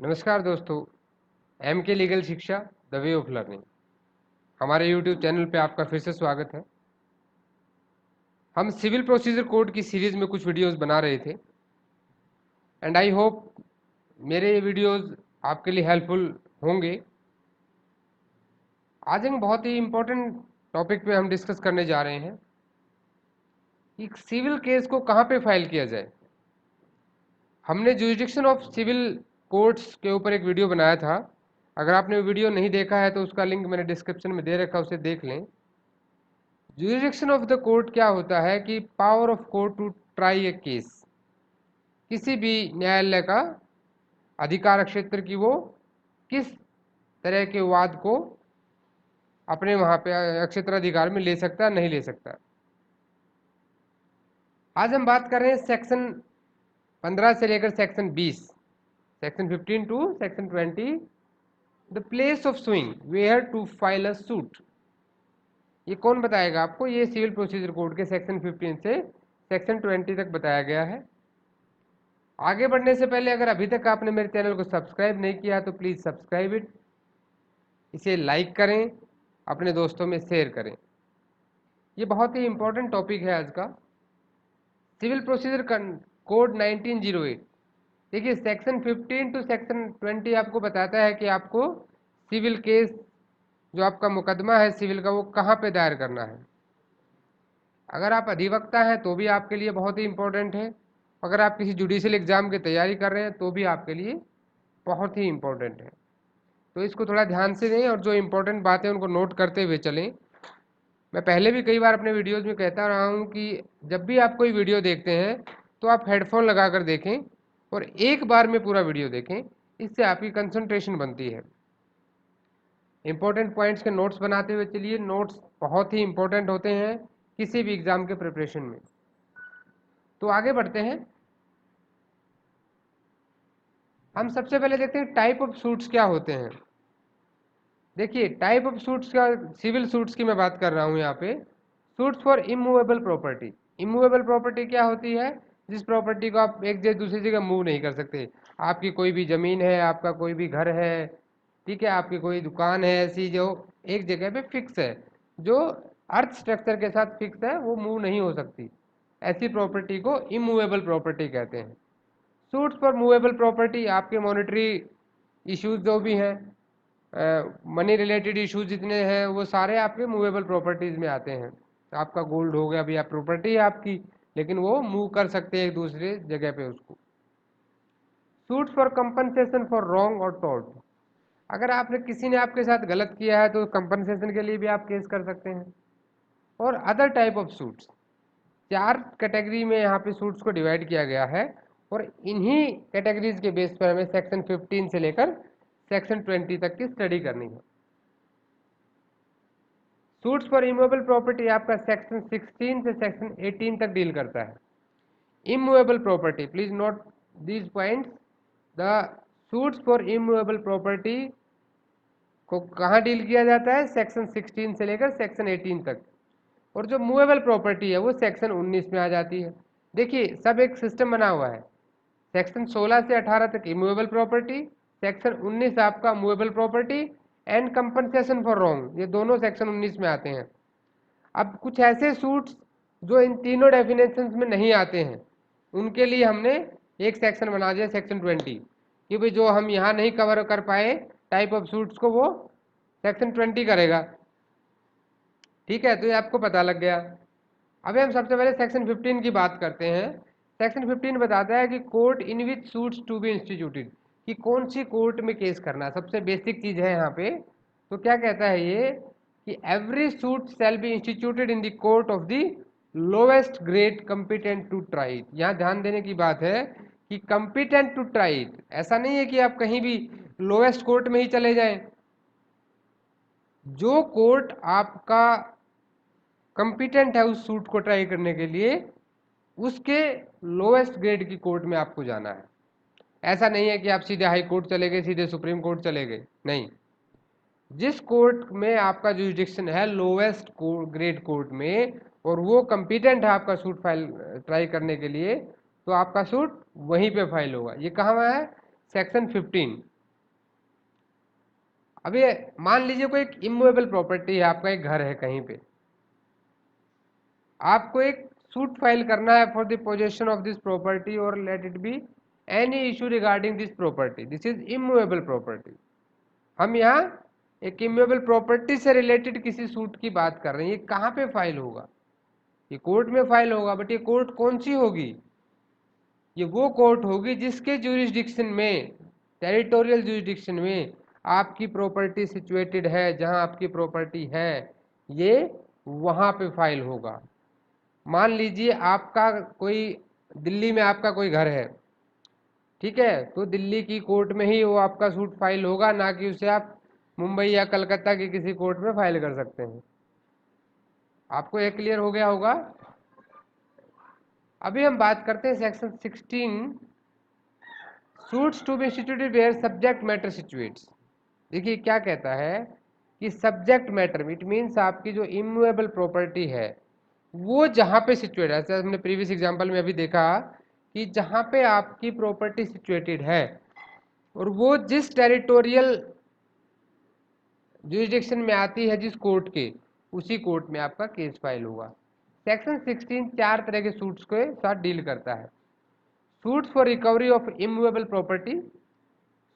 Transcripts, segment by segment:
नमस्कार दोस्तों। एम के लीगल शिक्षा द वे ऑफ लर्निंग हमारे यूट्यूब चैनल पे आपका फिर से स्वागत है। हम सिविल प्रोसीजर कोड की सीरीज में कुछ वीडियोस बना रहे थे एंड आई होप मेरे ये वीडियोस आपके लिए हेल्पफुल होंगे। आज हम बहुत ही इम्पोर्टेंट टॉपिक पे हम डिस्कस करने जा रहे हैं कि सिविल केस को कहाँ पे फाइल किया जाए। हमने जुरिडिक्शन ऑफ सिविल कोर्ट्स के ऊपर एक वीडियो बनाया था। अगर आपने वीडियो नहीं देखा है तो उसका लिंक मैंने डिस्क्रिप्शन में दे रखा है, उसे देख लें। जुरिडिक्शन ऑफ द कोर्ट क्या होता है कि power of court to try a case, किसी भी न्यायालय का अधिकार क्षेत्र की वो किस तरह के वाद को अपने वहां पे क्षेत्राधिकार में ले सकता है, नहीं ले सकता। आज हम बात कर रहे हैं सेक्शन 15 से लेकर section 20, section 15 to section 20, the place of suing where to file a suit. ये कौन बताएगा आपको? ये सिविल प्रोसीजर कोड के सेक्शन 15 से सेक्शन 20 तक बताया गया है। आगे बढ़ने से पहले अगर अभी तक आपने मेरे चैनल को सब्सक्राइब नहीं किया तो प्लीज़ सब्सक्राइब इट, इसे लाइक करें, अपने दोस्तों में शेयर करें। ये बहुत ही इंपॉर्टेंट टॉपिक है आज का, सिविल प्रोसीजर कोड 1908। देखिए सेक्शन 15 टू सेक्शन 20 आपको बताता है कि आपको सिविल केस, जो आपका मुकदमा है सिविल का, वो कहाँ पे दायर करना है। अगर आप अधिवक्ता हैं तो भी आपके लिए बहुत ही इंपॉर्टेंट है। अगर आप किसी जुडिशियल एग्जाम की तैयारी कर रहे हैं तो भी आपके लिए बहुत ही इंपॉर्टेंट है। तो इसको थोड़ा ध्यान से दें और जो इंपॉर्टेंट बातें उनको नोट करते हुए चलें। मैं पहले भी कई बार अपने वीडियोस में कहता रहा हूँ कि जब भी आप कोई वीडियो देखते हैं तो आप हेडफोन लगा कर देखें और एक बार में पूरा वीडियो देखें, इससे आपकी कंसंट्रेशन बनती है। इंपॉर्टेंट पॉइंट्स के नोट्स बनाते हुए चलिए। नोट्स बहुत ही इंपॉर्टेंट होते हैं किसी भी एग्जाम के प्रिपरेशन में। तो आगे बढ़ते हैं। हम सबसे पहले देखते हैं टाइप ऑफ सूट्स क्या होते हैं। देखिए टाइप ऑफ सूट्स का, सिविल सूट्स की मैं बात कर रहा हूं यहाँ पे। Suits for immovable property. Immovable property क्या होती है? जिस प्रॉपर्टी को आप एक जगह दूसरी जगह मूव नहीं कर सकते। आपकी कोई भी जमीन है, आपका कोई भी घर है, ठीक है, आपकी कोई दुकान है ऐसी जो एक जगह पे फिक्स है, जो अर्थ स्ट्रक्चर के साथ फिक्स है, वो मूव नहीं हो सकती, ऐसी प्रॉपर्टी को इमूवेबल प्रॉपर्टी कहते हैं। सूट्स फॉर मूवेबल प्रॉपर्टी आपके मॉनेटरी इश्यूज जो भी हैं, मनी रिलेटेड इश्यूज जितने हैं, वो सारे आपके मूवेबल प्रॉपर्टीज में आते हैं। आपका गोल्ड हो गया, अभी आप प्रॉपर्टी है आपकी, लेकिन वो मूव कर सकते हैं एक दूसरे जगह पे उसको। Suits for compensation for wrong और टॉर्ट। अगर आपने, किसी ने आपके साथ गलत किया है तो कंपनसेशन के लिए भी आप केस कर सकते हैं। और अदर टाइप ऑफ सूट्स, चार कैटेगरी में यहाँ पे सूट्स को डिवाइड किया गया है और इन्हीं कैटेगरीज के बेस पर हमें सेक्शन 15 से लेकर सेक्शन 20 तक की स्टडी करनी है। सूट्स फॉर इमूवेबल प्रॉपर्टी आपका सेक्शन 16 से सेक्शन 18 तक डील करता है। Immovable property, please note these points. The suits for immovable property को कहाँ डील किया जाता है? सेक्शन 16 से लेकर सेक्शन 18 तक। और जो मूवेबल प्रॉपर्टी है वो सेक्शन 19 में आ जाती है। देखिए सब एक सिस्टम बना हुआ है। सेक्शन 16 से 18 तक इमूवेबल प्रॉपर्टी, सेक्शन 19 आपका movable property and compensation for wrong, ये दोनों सेक्शन 19 में आते हैं। अब कुछ ऐसे सूट्स जो इन तीनों डेफिनेशंस में नहीं आते हैं, उनके लिए हमने एक सेक्शन बना दिया सेक्शन 20, कि भाई जो हम यहाँ नहीं कवर कर पाए टाइप ऑफ सूट्स को, वो सेक्शन 20 करेगा। ठीक है, तो ये आपको पता लग गया। अभी हम सबसे पहले सेक्शन 15 की बात करते हैं। सेक्शन 15 बताता है कि court in which suits to be instituted, कि कौन सी कोर्ट में केस करना है। सबसे बेसिक चीज है यहाँ पे। तो क्या कहता है ये कि every suit shall be instituted in the court of the lowest grade competent to try it. यहाँ ध्यान देने की बात है कि कंपिटेंट टू ट्राई इट, ऐसा नहीं है कि आप कहीं भी लोवेस्ट कोर्ट में ही चले जाएं। जो कोर्ट आपका कंपिटेंट है उस सूट को ट्राई करने के लिए, उसके लोएस्ट ग्रेड की कोर्ट में आपको जाना है। ऐसा नहीं है कि आप सीधे हाई कोर्ट चले गए, सीधे सुप्रीम कोर्ट चले गए, नहीं। जिस कोर्ट में आपका जुरिडिक्शन है लोएस्ट ग्रेड कोर्ट में, और वो कंपिटेंट है आपका सूट फाइल ट्राई करने के लिए, तो आपका सूट वहीं पे फाइल होगा। ये कहाँ है? सेक्शन 15। अभी मान लीजिए कोई एक इमूवेबल प्रॉपर्टी है, आपका एक घर है कहीं पे, आपको एक सूट फाइल करना है for the possession of this property और let it be any issue regarding this property, this is immovable property. हम यहाँ एक इमूवेबल प्रॉपर्टी से रिलेटेड किसी सूट की बात कर रहे हैं। ये कहाँ पे फाइल होगा? ये कोर्ट में फाइल होगा, बट ये कोर्ट कौन सी होगी? ये वो कोर्ट होगी जिसके ज्यूरिसडिक्शन में, टेरिटोरियल ज्यूरिसडिक्शन में आपकी प्रॉपर्टी सिचुएटेड है। जहां आपकी प्रॉपर्टी है ये वहां पे फाइल होगा। मान लीजिए आपका कोई दिल्ली में आपका कोई घर है, ठीक है, तो दिल्ली की कोर्ट में ही वो आपका सूट फाइल होगा, ना कि उसे आप मुंबई या कलकत्ता के किसी कोर्ट में फाइल कर सकते हैं। आपको ये क्लियर हो गया होगा। अभी हम बात करते हैं section 16, suits to be instituted where subject matter situates. देखिए क्या कहता है कि सब्जेक्ट मैटर इट मीन्स आपकी जो इमूवेबल प्रॉपर्टी है वो जहां पे सिचुएट है, जैसे हमने प्रीवियस एग्जांपल में अभी देखा कि जहां पे आपकी प्रॉपर्टी सिचुएटेड है और वो जिस टेरिटोरियल ज्यूरिसडिक्शन में आती है जिस कोर्ट के, उसी कोर्ट में आपका केस फाइल होगा। सेक्शन 16 चार तरह के सूट्स के साथ डील करता है। Suits for recovery of immovable property,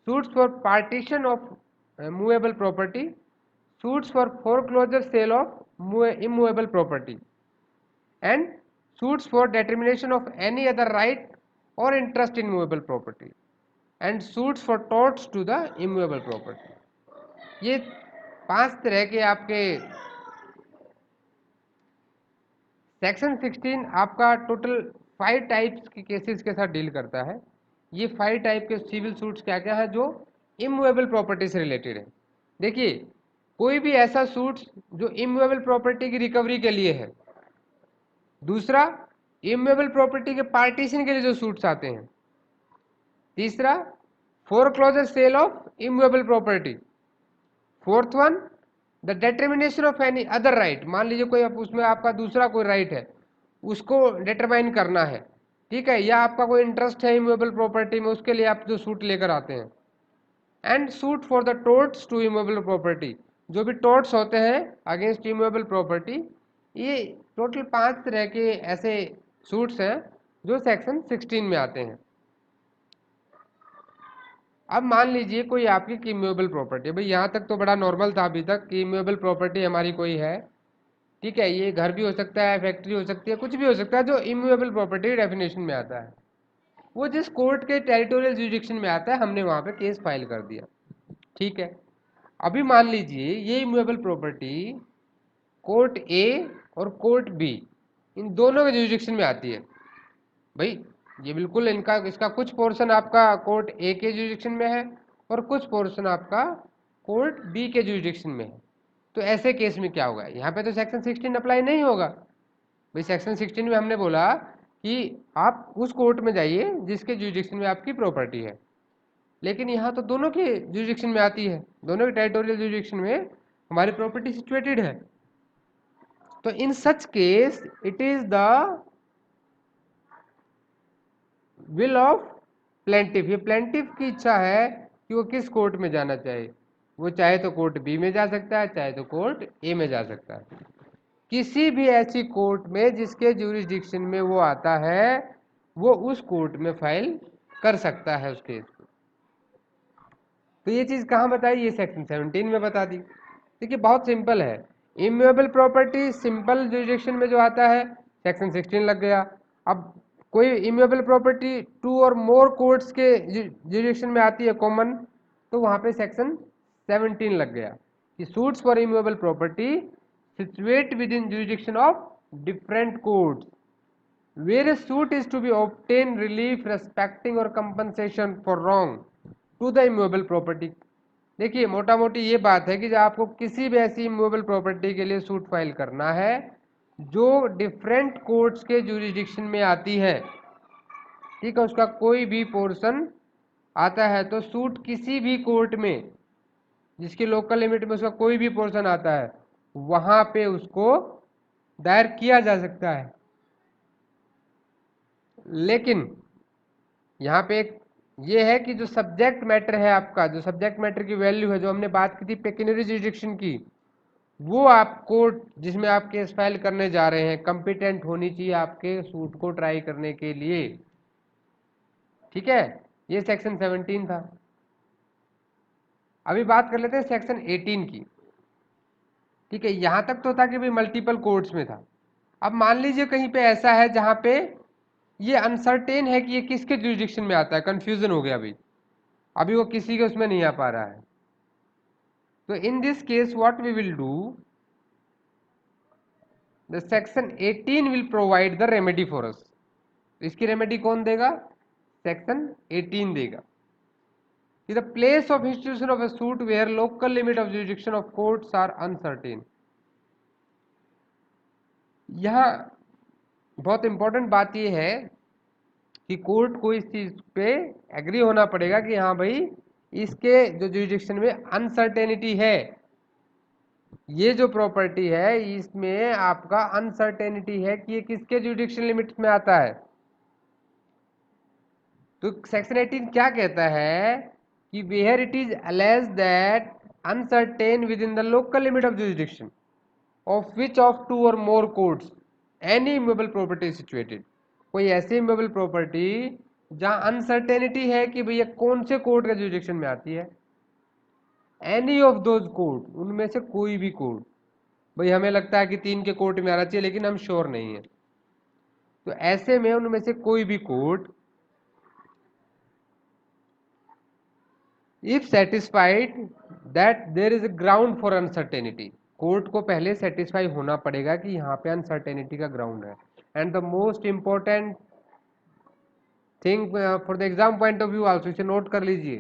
suits for partition of movable property, suits for foreclosure sale of immovable property, and suits for determination of any other right or interest in movable property, and suits for torts to the immovable property। ये पांच तरह के आपके section 16 आपका total 5 types के cases के साथ deal करता है। ये 5 टाइप के सिविल सूट्स क्या क्या है जो इमूवेबल प्रॉपर्टी से रिलेटेड है। देखिए कोई भी ऐसा सूट्स जो इमूवेबल प्रॉपर्टी की रिकवरी के लिए है। दूसरा, इमूवेबल प्रॉपर्टी के पार्टीशन के लिए जो सूट्स आते हैं। तीसरा, foreclosure sale of immovable property. Fourth one, the determination of any other right. मान लीजिए कोई उसमें आपका दूसरा कोई राइट है, उसको डिटरमाइन करना है, ठीक है, या आपका कोई इंटरेस्ट है इमूवेबल प्रॉपर्टी में, उसके लिए आप जो सूट लेकर आते हैं। And suit for the torts to immovable property, जो भी टोर्ट्स होते हैं अगेंस्ट इमूवेबल प्रॉपर्टी। ये टोटल 5 तरह के ऐसे सूट्स हैं जो सेक्शन 16 में आते हैं। अब मान लीजिए कोई आपकी इमूवेबल प्रॉपर्टी, भाई यहाँ तक तो बड़ा नॉर्मल था अभी तक कि इमूवेबल प्रॉपर्टी हमारी कोई है, ठीक है, ये घर भी हो सकता है, फैक्ट्री हो सकती है, कुछ भी हो सकता है जो इमूवेबल प्रॉपर्टी डेफिनेशन में आता है। वो जिस कोर्ट के टेरिटोरियल जुरिडिक्शन में आता है हमने वहाँ पे केस फाइल कर दिया, ठीक है। अभी मान लीजिए ये इमूवेबल प्रॉपर्टी कोर्ट ए और कोर्ट बी इन दोनों के जुरिडिक्शन में आती है। भाई ये बिल्कुल इनका इसका कुछ पोर्शन आपका कोर्ट ए के जुरिडिक्शन में है और कुछ पोर्शन आपका कोर्ट बी के जुरिडिक्शन में है। तो ऐसे केस में क्या होगा? यहाँ पे तो सेक्शन 16 अप्लाई नहीं होगा। भाई सेक्शन 16 में हमने बोला कि आप उस कोर्ट में जाइए जिसके जुरिडिक्शन में आपकी प्रॉपर्टी है, लेकिन यहाँ तो दोनों के जुरिडिक्शन में आती है, दोनों के टेरिटोरियल जुरिडिक्शन में हमारी प्रॉपर्टी सिचुएटेड है। तो in such case it is the will of plaintiff. ये प्लेंटिफ की इच्छा है कि वो किस कोर्ट में जाना चाहे। वो चाहे तो कोर्ट बी में जा सकता है, चाहे तो कोर्ट ए में जा सकता है। किसी भी ऐसी कोर्ट में जिसके ज्यूरिसडिक्शन में वो आता है वो उस कोर्ट में फाइल कर सकता है उस केस को। तो ये चीज कहाँ बताई? ये सेक्शन 17 में बता दी। देखिए बहुत सिंपल है। इमूवेबल प्रॉपर्टी सिंपल ज्यूरिसडिक्शन में जो आता है सेक्शन 16 लग गया। अब कोई इमूवेबल प्रॉपर्टी 2 और मोर कोर्ट्स के ज्यूरिसडिक्शन में आती है कॉमन, तो वहां पे सेक्शन 17 लग गया कि suits for immovable property situate with in jurisdiction of different courts where a suit is to be obtain relief respecting or compensation for wrong to the immovable property। देखिए मोटा मोटी ये बात है कि जब आपको किसी भी ऐसी इमूवेबल प्रॉपर्टी के लिए सूट फाइल करना है जो डिफरेंट कोर्ट्स के ज्यूरिसडिक्शन में आती है, ठीक है, उसका कोई भी पोर्शन आता है, तो सूट किसी भी कोर्ट में जिसकी लोकल लिमिट में उसका कोई भी पोर्शन आता है वहां पे उसको दायर किया जा सकता है। लेकिन यहाँ पे एक ये है कि जो सब्जेक्ट मैटर है आपका, जो सब्जेक्ट मैटर की वैल्यू है, जो हमने बात की थी पेक्यूनियरी जुरिडिक्शन की, वो आपको जिसमें आप केस फाइल करने जा रहे हैं कॉम्पिटेंट होनी चाहिए आपके सूट को ट्राई करने के लिए। ठीक है, ये सेक्शन 17 था। अभी बात कर लेते हैं सेक्शन 18 की। ठीक है, यहां तक तो था कि भाई मल्टीपल कोर्ट्स में था। अब मान लीजिए कहीं पे ऐसा है जहां पे ये अनसर्टेन है कि ये किसके जुरिडिक्शन में आता है, कंफ्यूजन हो गया अभी वो किसी के उसमें नहीं आ पा रहा है। तो in this case what we will do, the section 18 will provide the remedy for us. इसकी रेमेडी कौन देगा, सेक्शन 18 देगा। The place of institution of a suit where local limit of jurisdiction of courts are uncertain. यहां बहुत important बात यह है कि कोर्ट को इस चीज पे एग्री होना पड़ेगा कि हाँ भाई इसके जो जुरिडिक्शन में अनसर्टेनिटी है, ये जो प्रॉपर्टी है इसमें आपका अनसर्टेनिटी है कि ये किसके जुरिडिक्शन लिमिट्स में आता है। तो सेक्शन 18 क्या कहता है कि where it is alleged that uncertain within the local limit of jurisdiction of which of two or more courts any immovable property situated. कोई ऐसी इमूवेबल प्रॉपर्टी जहां अनसर्टेनिटी है कि भैया कौन से कोर्ट के जुरिडिक्शन में आती है, एनी ऑफ दोज कोर्ट, उनमें से कोई भी कोर्ट। भाई हमें लगता है कि 3 के कोर्ट में आना चाहिए लेकिन हम श्योर नहीं है, तो ऐसे में उनमें से कोई भी court if satisfied that there is a ground for uncertainty, court को पहले सेटिस्फाई होना पड़ेगा कि यहाँ पे अनसर्टेनिटी का ग्राउंड है। And the most important thing for the exam point of view also, इसे नोट कर लीजिए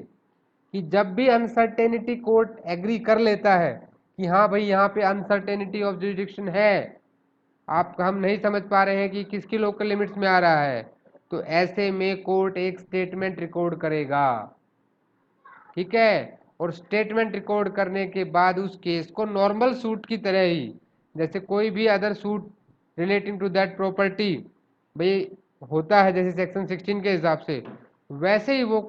कि जब भी अनसर्टेनिटी कोर्ट एग्री कर लेता है कि हाँ भाई यहाँ पे अनसर्टेनिटी ऑफ जुरिडिक्शन है, आप हम नहीं समझ पा रहे हैं कि किसकी लोकल लिमिट्स में आ रहा है, तो ऐसे में कोर्ट एक स्टेटमेंट रिकॉर्ड करेगा। ठीक है, और स्टेटमेंट रिकॉर्ड करने के बाद उस केस को नॉर्मल सूट की तरह ही, जैसे कोई भी other suit relating to that property भाई होता है जैसे सेक्शन 16 के हिसाब से, वैसे ही वो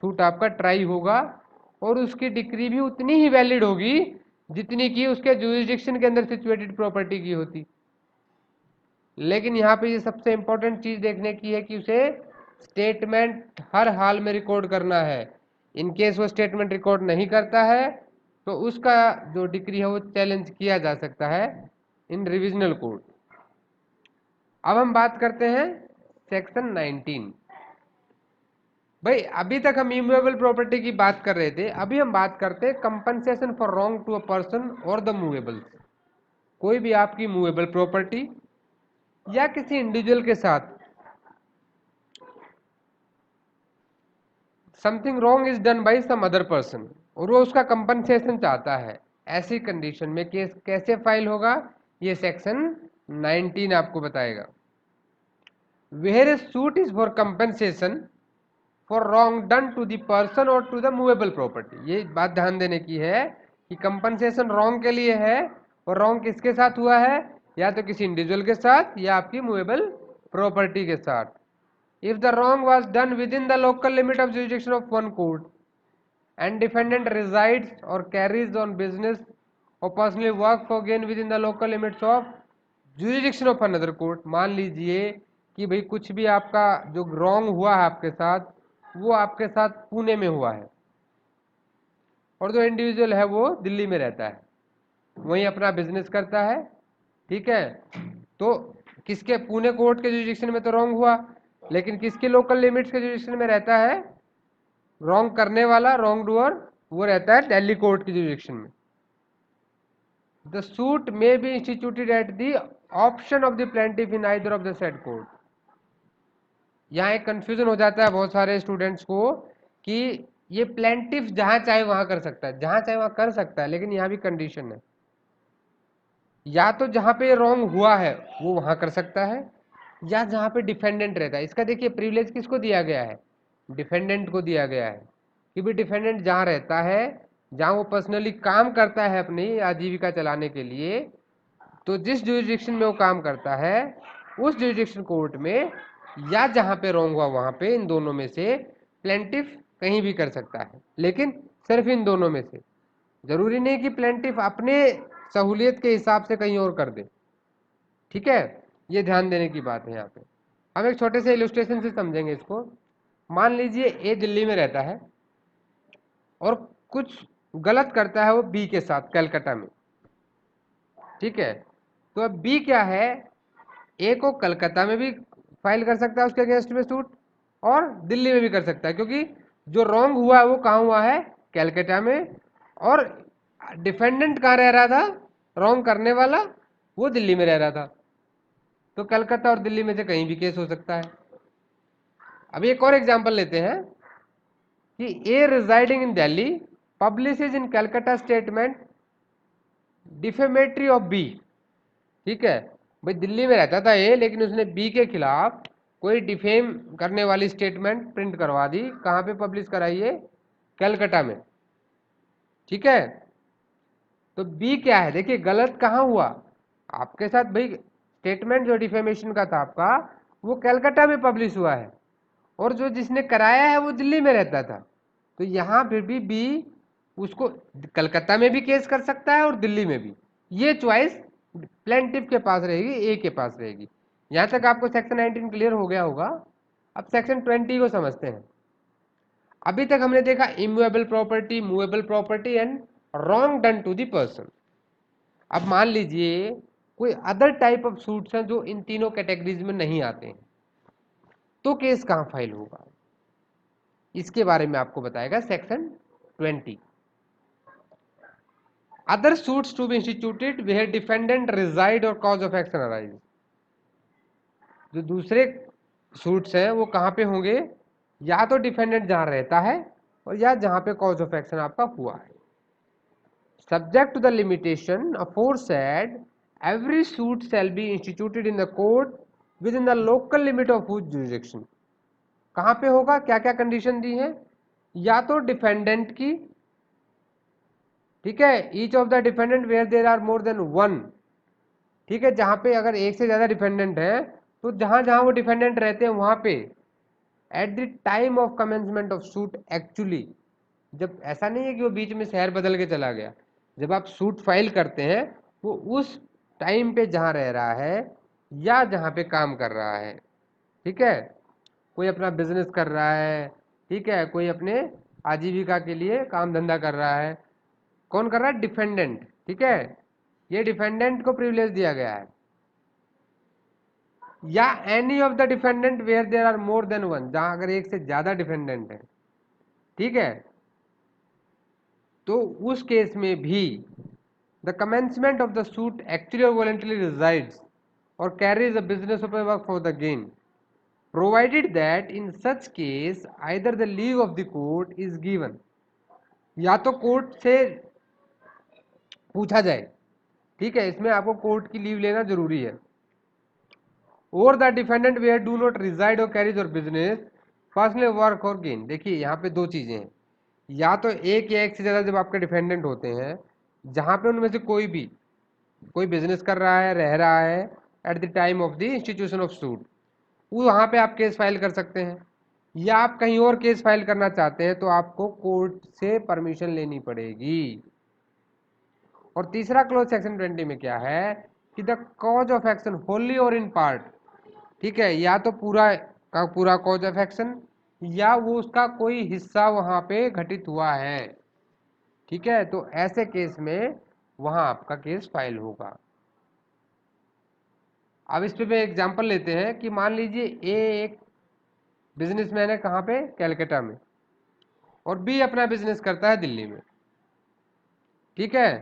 सूट आपका ट्राई होगा और उसकी डिक्री भी उतनी ही वैलिड होगी जितनी की उसके जुरिडिक्शन के अंदर सिचुएटेड प्रॉपर्टी की होती। लेकिन यहाँ पे ये सबसे इंपॉर्टेंट चीज देखने की है कि उसे स्टेटमेंट हर हाल में रिकॉर्ड करना है। इनकेस वो स्टेटमेंट रिकॉर्ड नहीं करता है तो उसका जो डिक्री है वो चैलेंज किया जा सकता है इन रिविजनल कोर्ट। अब हम बात करते हैं सेक्शन 19। भाई अभी तक हम इमूवेबल प्रॉपर्टी की बात कर रहे थे, अभी हम बात करते हैं compensation for wrong to a person और द मूवेबल। कोई भी आपकी मूवेबल प्रॉपर्टी या किसी इंडिविजुअल के साथ something wrong is done by some other person और वो उसका कंपनसेशन चाहता है, ऐसी कंडीशन में केस कैसे फाइल होगा, ये सेक्शन 19 आपको बताएगा। Where a suit is for compensation for wrong done to the person और टू द मूवेबल प्रॉपर्टी, ये बात ध्यान देने की है कि कंपनसेशन रॉन्ग के लिए है और रॉन्ग किसके साथ हुआ है, या तो किसी इंडिविजुअल के साथ या आपकी मूवेबल प्रॉपर्टी के साथ। If the wrong was done within the local limit of jurisdiction of one court and defendant resides or carries on business or personally work for gain within the local limits of jurisdiction of another court, मान लीजिए कि भाई कुछ भी आपका जो wrong हुआ है आपके साथ वो आपके साथ पुणे में हुआ है और जो इंडिविजुअल है वो दिल्ली में रहता है, वहीं अपना बिजनेस करता है। ठीक है, तो किसके पुणे कोर्ट के जुरिडिक्शन में तो रॉन्ग हुआ, लेकिन किसके लोकल लिमिट्स के जुरिडिक्शन में रहता है, रॉन्ग करने वाला रॉन्ग डूअर वो रहता है दिल्ली कोर्ट की जुरिडिक्शन में। The suit may be instituted at the option of the plaintiff in either of the said court. यहाँ एक कंफ्यूजन हो जाता है बहुत सारे स्टूडेंट्स को कि ये प्लेंटिफ जहां चाहे वहां कर सकता है, जहां चाहे वहां कर सकता है, लेकिन यहाँ भी कंडीशन है, या तो जहां पे रॉन्ग हुआ है वो वहां कर सकता है या जहां पे डिफेंडेंट रहता है। इसका देखिए प्रिविलेज किसको दिया गया है, डिफेंडेंट को दिया गया है कि भी डिफेंडेंट जहां रहता है, जहां वो पर्सनली काम करता है अपनी आजीविका चलाने के लिए, तो जिस जुरिडिक्शन में वो काम करता है उस जुरिडिक्शन कोर्ट में या जहां पे रॉन्ग हुआ वहां पे, इन दोनों में से प्लेंटिफ कहीं भी कर सकता है, लेकिन सिर्फ इन दोनों में से। जरूरी नहीं कि प्लेंटिफ अपने सहूलियत के हिसाब से कहीं और कर दे। ठीक है, ये ध्यान देने की बात है यहाँ पे। हम एक छोटे से इलस्ट्रेशन से समझेंगे इसको। मान लीजिए ए दिल्ली में रहता है और कुछ गलत करता है वो बी के साथ कलकत्ता में। ठीक है, तो अब बी क्या है, ए को कलकत्ता में भी फाइल कर सकता है उसके अगेंस्ट में सूट, और दिल्ली में भी कर सकता है, क्योंकि जो रॉन्ग हुआ है वो कहाँ हुआ है, कलकत्ता में। और डिफेंडेंट कहाँ रह रहा था, रॉन्ग करने वाला, वो दिल्ली में रह रहा था। तो कलकत्ता और दिल्ली में से कहीं भी केस हो सकता है। अभी एक और एग्जांपल लेते हैं कि A residing in Delhi publishes in Calcutta statement defamatory of B. ठीक है, भाई दिल्ली में रहता था ए, लेकिन उसने बी के खिलाफ कोई डिफेम करने वाली स्टेटमेंट प्रिंट करवा दी। कहाँ पे पब्लिश कराई है, कलकत्ता में। ठीक है, तो बी क्या है, देखिए गलत कहाँ हुआ आपके साथ, भाई स्टेटमेंट जो डिफेमेशन का था आपका वो कलकत्ता में पब्लिश हुआ है, और जो जिसने कराया है वो दिल्ली में रहता था। तो यहाँ फिर भी बी उसको कलकत्ता में भी केस कर सकता है और दिल्ली में भी। ये चॉइस प्लेंटिफ के पास रहेगी, ए के पास रहेगी। यहाँ तक आपको सेक्शन 19 क्लियर हो गया होगा। अब सेक्शन 20 को समझते हैं। अभी तक हमने देखा immovable property, movable property and wrong done to the person. अब मान लीजिए कोई अदर टाइप ऑफ सूट्स हैं जो इन तीनों कैटेगरीज में नहीं आते हैं, तो केस कहाँ फाइल होगा, इसके बारे में आपको बताएगा section 20। Other suits to be instituted where defendant reside और कॉज ऑफ एक्शन अराइज। जो दूसरे सूट्स हैं वो कहाँ पे होंगे, या तो डिफेंडेंट जहां रहता है और या जहां पे कॉज ऑफ एक्शन आपका हुआ है। Subject to the limitation aforesaid, every suit shall be instituted in the court within the local limit of whose jurisdiction। कहाँ पे होगा, क्या क्या कंडीशन दी है, या तो डिफेंडेंट की, ठीक है, each of the defendant where there are more than one. ठीक है, जहां पे अगर एक से ज्यादा डिफेंडेंट है तो जहां जहां वो डिफेंडेंट रहते हैं वहां पे at the time of commencement of suit actually, जब ऐसा नहीं है कि वो बीच में शहर बदल के चला गया, जब आप सूट फाइल करते हैं वो उस टाइम पे जहां रह रहा है या जहां पे काम कर रहा है। ठीक है, कोई अपना बिजनेस कर रहा है, ठीक है, कोई अपने आजीविका के लिए काम धंधा कर रहा है। कौन कर रहा है, डिफेंडेंट। ठीक है, ये डिफेंडेंट को प्रिविलेज दिया गया है। या any of the defendant where there are more than one, जहां अगर एक से ज्यादा डिफेंडेंट है, ठीक है, तो उस केस में भी the commencement of the suit actually और वॉलंटरी रिजाइड्स और carries a business of work for the gain, provided that in such case either the leave of the court is given. या तो कोर्ट से पूछा जाए, ठीक है, इसमें आपको कोर्ट की लीव लेना जरूरी है, और the defendant where do not reside और कैरीज और बिजनेस पर्सनल वर्क और गेन। देखिए यहाँ पे दो चीजें हैं, या तो एक या एक से ज्यादा जब आपके डिफेंडेंट होते हैं जहां पे उनमें से कोई भी कोई बिजनेस कर रहा है, रह रहा है at the time of the institution of suit, वहां पे आप केस फाइल कर सकते हैं। या आप कहीं और केस फाइल करना चाहते हैं तो आपको कोर्ट से परमिशन लेनी पड़ेगी। और तीसरा क्लोज सेक्शन 20 में क्या है कि the cause of action Holi और इन पार्ट, ठीक है, या तो पूरा का पूरा कॉज ऑफ एक्शन या वो उसका कोई हिस्सा वहां पे घटित हुआ है। ठीक है, तो ऐसे केस में वहां आपका केस फाइल होगा। अब इस पे एग्जांपल लेते हैं कि मान लीजिए ए एक बिजनेसमैन है, कहाँ पे, कलकत्ता में, और बी अपना बिजनेस करता है दिल्ली में। ठीक है,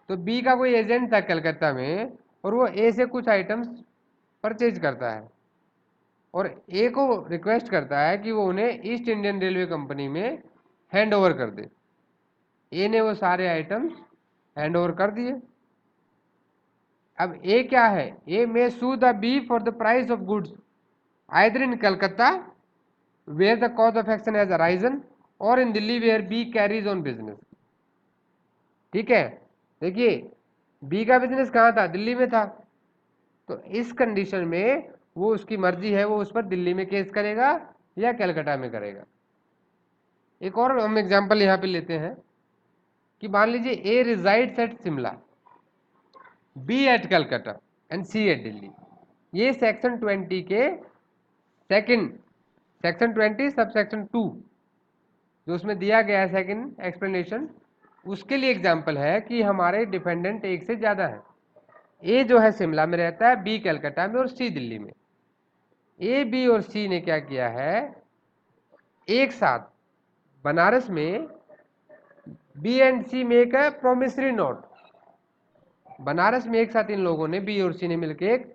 तो बी का कोई एजेंट था कलकत्ता में और वो ए से कुछ आइटम्स परचेज करता है और ए को रिक्वेस्ट करता है कि वो उन्हें ईस्ट इंडियन रेलवे कंपनी में हैंड ओवर कर दे। ए ने वो सारे आइटम्स हैंड ओवर कर दिए। अब ए क्या है, A may sue the B for the price of goods either in Calcutta where the cause of action has arisen or in Delhi where B carries on business. ठीक है, देखिए बी का business कहाँ था, दिल्ली में था, तो इस कंडीशन में वो उसकी मर्जी है, वो उस पर दिल्ली में केस करेगा या कलकत्ता में करेगा। एक और हम एग्जांपल यहाँ पे लेते हैं कि मान लीजिए A resides at Shimla, B at Calcutta and C at Delhi. ये सेक्शन 20 के सेकंड, सेक्शन 20 सब सेक्शन 2 जो उसमें दिया गया है सेकंड एक्सप्लेनेशन, उसके लिए एग्जांपल है कि हमारे डिपेंडेंट एक से ज़्यादा है। ए जो है शिमला में रहता है, बी कलकत्ता में और सी दिल्ली में। ए, बी और सी ने क्या किया है, एक साथ बनारस में B and C make a promissory note. Banaras में एक साथ इन लोगों ने, बी और सी ने मिलकर एक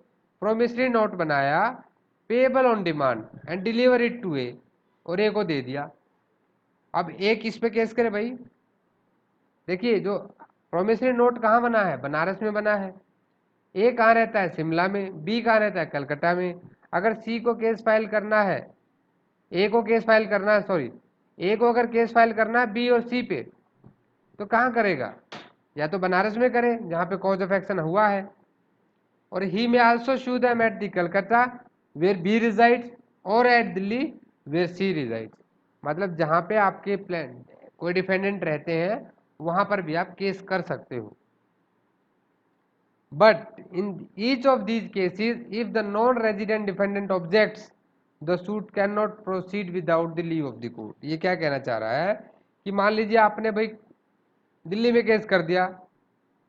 प्रोमिसरी नोट बनाया, payable on demand and deliver it to A, और ए को दे दिया। अब ए किस पे केस करे भाई? देखिए जो प्रोमिसरी नोट कहाँ बना है, बनारस में बना है। ए कहाँ रहता है, शिमला में। बी कहाँ रहता है, कलकत्ता में। अगर सी को केस फाइल करना है, ए को केस फाइल करना है, सॉरी, ए को अगर केस फाइल करना है बी और सी पे, तो कहाँ करेगा? या तो बनारस में करे जहाँ पे कॉज ऑफ एक्शन हुआ है, और ही में also sue them at the Calcutta where B resides, or at Delhi where C resides. मतलब जहाँ पे आपके कोई डिफेंडेंट रहते हैं वहाँ पर भी आप केस कर सकते हो। But in each of these cases, if the non-resident defendant objects, the suit cannot proceed without the leave of the court। ये क्या कहना चाह रहा है कि मान लीजिए आपने भाई दिल्ली में केस कर दिया,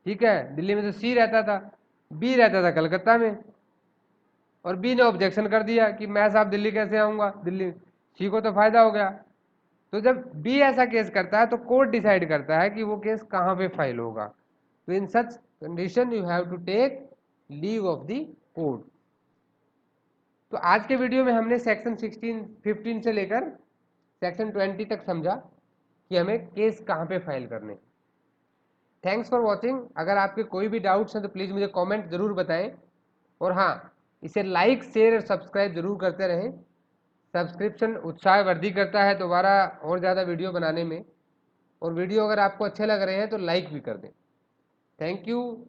ठीक है, दिल्ली में तो सी रहता था, बी रहता था कलकत्ता में, और बी ने ऑब्जेक्शन कर दिया कि मैं साहब दिल्ली कैसे आऊँगा, दिल्ली, सी को तो फायदा हो गया। तो जब बी ऐसा केस करता है तो कोर्ट डिसाइड करता है कि वो केस कहाँ पे फाइल होगा। तो in such condition you have to take leave of the court. तो आज के वीडियो में हमने सेक्शन 15 से लेकर सेक्शन 20 तक समझा कि हमें केस कहाँ पे फाइल करने। Thanks for watching. अगर आपके कोई भी डाउट्स हैं तो प्लीज़ मुझे कमेंट जरूर बताएं, और हाँ, इसे लाइक, शेयर और सब्सक्राइब जरूर करते रहें। सब्सक्रिप्शन उत्साह वृद्धि करता है दोबारा और ज़्यादा वीडियो बनाने में, और वीडियो अगर आपको अच्छे लग रहे हैं तो लाइक भी कर दें। Thank you.